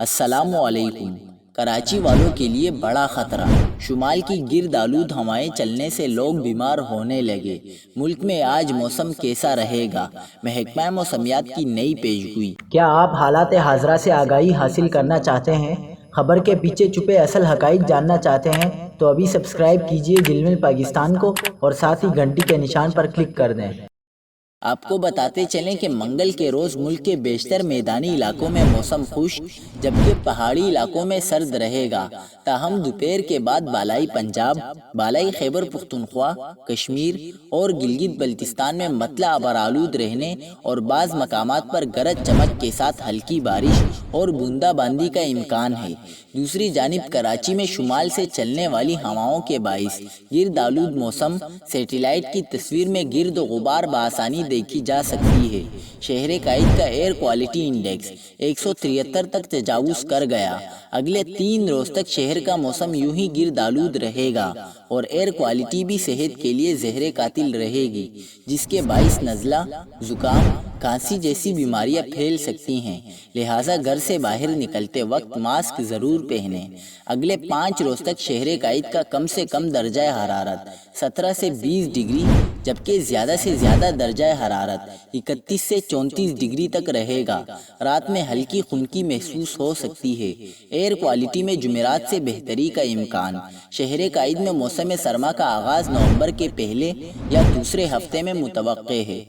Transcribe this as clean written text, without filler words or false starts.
السلام علیکم۔ کراچی والوں کے لیے بڑا خطرہ، شمال کی گرد آلود ہوائیں چلنے سے لوگ بیمار ہونے لگے۔ ملک میں آج موسم کیسا رہے گا؟ محکمہ موسمیات کی نئی پیشگوئی۔ کیا آپ حالات حاضرہ سے آگاہی حاصل کرنا چاہتے ہیں؟ خبر کے پیچھے چھپے اصل حقائق جاننا چاہتے ہیں تو ابھی سبسکرائب کیجئے جلمل پاکستان کو اور ساتھ ہی گھنٹی کے نشان پر کلک کر دیں۔ آپ کو بتاتے چلیں کہ منگل کے روز ملک کے بیشتر میدانی علاقوں میں موسم خشک جبکہ پہاڑی علاقوں میں سرد رہے گا، تاہم دوپہر کے بعد بالائی پنجاب، بالائی خیبر پختونخوا، کشمیر اور گلگت بلتستان میں مطلع ابرآلود رہنے اور بعض مقامات پر گرج چمک کے ساتھ ہلکی بارش اور بوندا باندی کا امکان ہے۔ دوسری جانب کراچی میں شمال سے چلنے والی ہواؤں کے باعث گرد آلود موسم، سیٹلائٹ کی تصویر میں گرد و غبار بآسانی دیکھی جا سکتی ہے۔ شہر قائد کا ایئر کوالٹی انڈیکس 173 تک تجاوز کر گیا۔ اگلے 3 روز تک شہر کا موسم یوں ہی گرد آلود رہے گا اور ایئر کوالٹی بھی صحت کے لیے زہر قاتل رہے گی، جس کے باعث نزلہ، زکام، کھانسی جیسی بیماریاں پھیل سکتی ہیں، لہٰذا گھر سے باہر نکلتے وقت ماسک ضرور پہنیں۔ اگلے 5 روز تک شہر قائد کا کم سے کم درجہ حرارت 17 سے 20 ڈگری جبکہ زیادہ سے زیادہ درجہ حرارت 31 سے 34 ڈگری تک رہے گا۔ رات میں ہلکی خنکی محسوس ہو سکتی ہے۔ ایئر کوالٹی میں جمعرات سے بہتری کا امکان۔ شہر قائد میں موسم سرما کا آغاز نومبر کے پہلے یا دوسرے ہفتے میں متوقع ہے۔